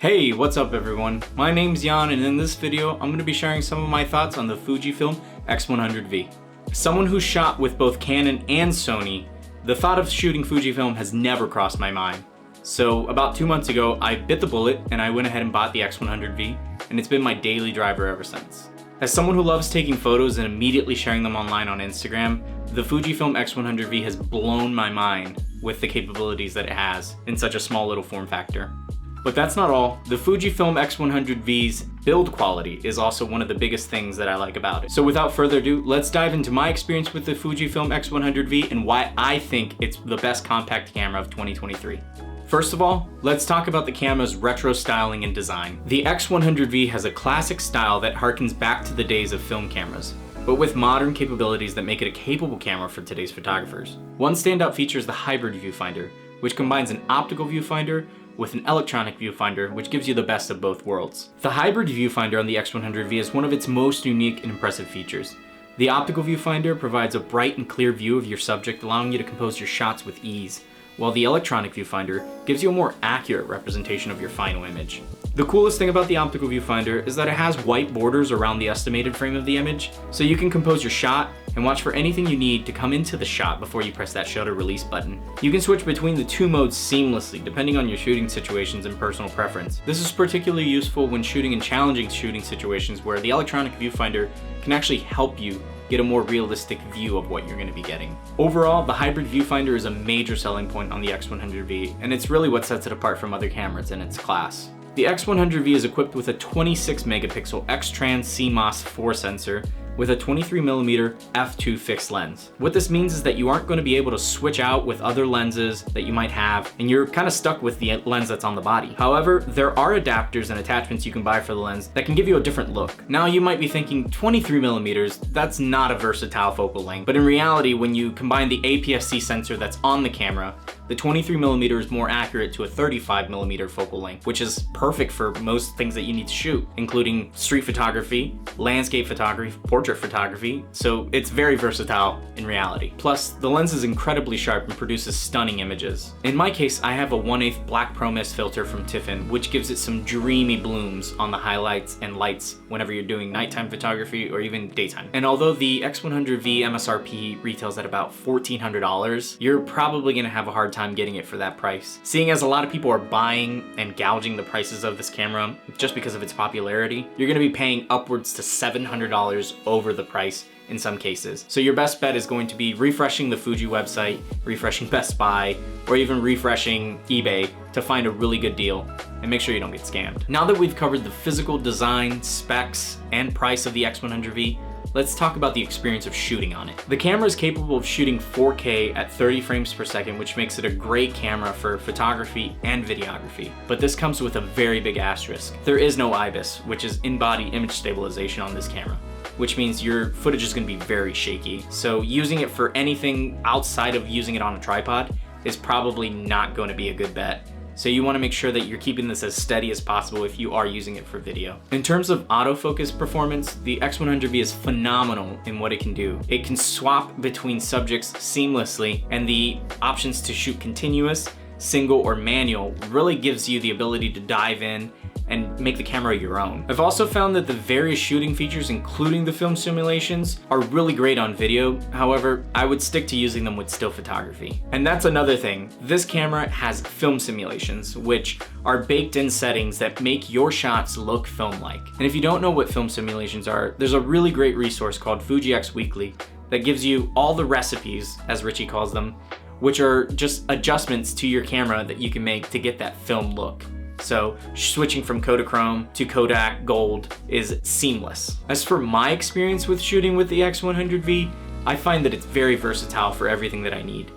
Hey, what's up everyone? My name's Jan, and in this video, I'm going to be sharing some of my thoughts on the Fujifilm X100V. As someone who's shot with both Canon and Sony, the thought of shooting Fujifilm has never crossed my mind. So about 2 months ago, I bit the bullet and I went ahead and bought the X100V, and it's been my daily driver ever since. As someone who loves taking photos and immediately sharing them online on Instagram, the Fujifilm X100V has blown my mind with the capabilities that it has in such a small little form factor. But that's not all. The Fujifilm X100V's build quality is also one of the biggest things that I like about it. So without further ado, let's dive into my experience with the Fujifilm X100V and why I think it's the best compact camera of 2023. First of all, let's talk about the camera's retro styling and design. The X100V has a classic style that harkens back to the days of film cameras, but with modern capabilities that make it a capable camera for today's photographers. One standout feature is the hybrid viewfinder, which combines an optical viewfinder with an electronic viewfinder, which gives you the best of both worlds. The hybrid viewfinder on the X100V is one of its most unique and impressive features. The optical viewfinder provides a bright and clear view of your subject, allowing you to compose your shots with ease, while the electronic viewfinder gives you a more accurate representation of your final image. The coolest thing about the optical viewfinder is that it has white borders around the estimated frame of the image, so you can compose your shot and watch for anything you need to come into the shot before you press that shutter release button. You can switch between the two modes seamlessly depending on your shooting situations and personal preference. This is particularly useful when shooting in challenging shooting situations where the electronic viewfinder can actually help you get a more realistic view of what you're going to be getting. Overall, the hybrid viewfinder is a major selling point on the X100V, and it's really what sets it apart from other cameras in its class. The X100V is equipped with a 26 megapixel X-Trans CMOS 4 sensor with a 23mm f2 fixed lens. What this means is that you aren't going to be able to switch out with other lenses that you might have, and you're kind of stuck with the lens that's on the body. However, there are adapters and attachments you can buy for the lens that can give you a different look. Now you might be thinking 23mm, that's not a versatile focal length, but in reality, when you combine the APS-C sensor that's on the camera, the 23mm is more accurate to a 35mm focal length, which is perfect for most things that you need to shoot, including street photography, landscape photography, portrait photography, so it's very versatile in reality. Plus, the lens is incredibly sharp and produces stunning images. In my case, I have a 1/8 black pro mist filter from Tiffin, which gives it some dreamy blooms on the highlights and lights whenever you're doing nighttime photography or even daytime. And although the X100V MSRP retails at about $1,400, you're probably gonna have a hard time getting it for that price. Seeing as a lot of people are buying and gouging the prices of this camera just because of its popularity, you're gonna be paying upwards to $700 over the price in some cases. So your best bet is going to be refreshing the Fuji website, refreshing Best Buy, or even refreshing eBay to find a really good deal and make sure you don't get scammed. Now that we've covered the physical design, specs, and price of the X100V, let's talk about the experience of shooting on it. The camera is capable of shooting 4K at 30 frames per second, which makes it a great camera for photography and videography. But this comes with a very big asterisk. There is no IBIS, which is in-body image stabilization on this camera, which means your footage is going to be very shaky. So using it for anything outside of using it on a tripod is probably not going to be a good bet. So you want to make sure that you're keeping this as steady as possible if you are using it for video. In terms of autofocus performance, the X100V is phenomenal in what it can do. It can swap between subjects seamlessly, and the options to shoot continuous, single, or manual really gives you the ability to dive in and make the camera your own. I've also found that the various shooting features, including the film simulations, are really great on video. However, I would stick to using them with still photography. And that's another thing. This camera has film simulations, which are baked in settings that make your shots look film-like. And if you don't know what film simulations are, there's a really great resource called Fuji X Weekly that gives you all the recipes, as Richie calls them, which are just adjustments to your camera that you can make to get that film look. So switching from Kodachrome to Kodak Gold is seamless. As for my experience with shooting with the X100V, I find that it's very versatile for everything that I need.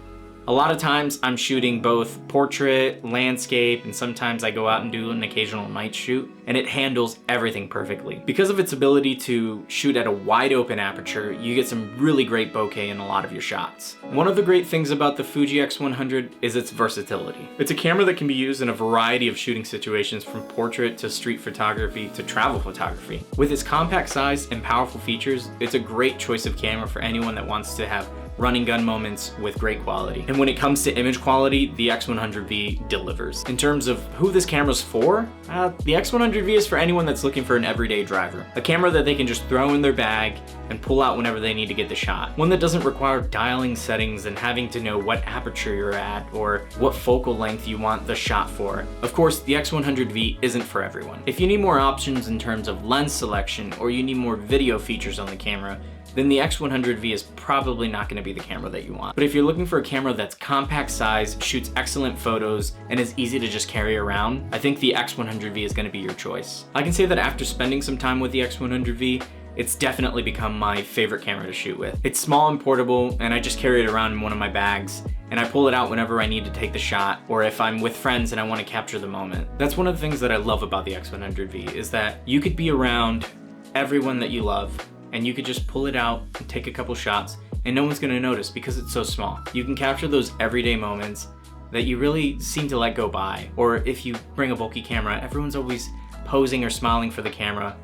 A lot of times I'm shooting both portrait, landscape, and sometimes I go out and do an occasional night shoot, and it handles everything perfectly. Because of its ability to shoot at a wide open aperture, you get some really great bokeh in a lot of your shots. One of the great things about the Fuji X100 is its versatility. It's a camera that can be used in a variety of shooting situations, from portrait to street photography to travel photography. With its compact size and powerful features, it's a great choice of camera for anyone that wants to have running gun moments with great quality. And when it comes to image quality, the X100V delivers. In terms of who this camera's for, the X100V is for anyone that's looking for an everyday driver. A camera that they can just throw in their bag and pull out whenever they need to get the shot. One that doesn't require dialing settings and having to know what aperture you're at or what focal length you want the shot for. Of course, the X100V isn't for everyone. If you need more options in terms of lens selection or you need more video features on the camera, then the X100V is probably not going to be the camera that you want. But if you're looking for a camera that's compact size, shoots excellent photos, and is easy to just carry around, I think the X100V is going to be your choice. I can say that after spending some time with the X100V, it's definitely become my favorite camera to shoot with. It's small and portable, and I just carry it around in one of my bags, and I pull it out whenever I need to take the shot, or if I'm with friends and I want to capture the moment. That's one of the things that I love about the X100V, is that you could be around everyone that you love, and you could just pull it out and take a couple shots, and no one's gonna notice because it's so small. You can capture those everyday moments that you really seem to let go by. Or if you bring a bulky camera, everyone's always posing or smiling for the camera,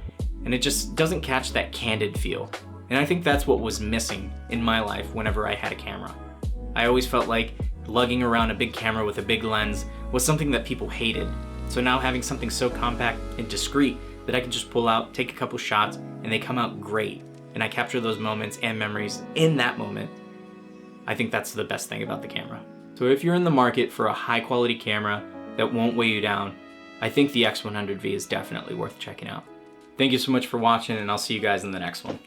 and it just doesn't catch that candid feel. And I think that's what was missing in my life whenever I had a camera. I always felt like lugging around a big camera with a big lens was something that people hated. So now having something so compact and discreet that I can just pull out, take a couple shots, and they come out great. And I capture those moments and memories in that moment. I think that's the best thing about the camera. So if you're in the market for a high quality camera that won't weigh you down, I think the X100V is definitely worth checking out. Thank you so much for watching, and I'll see you guys in the next one.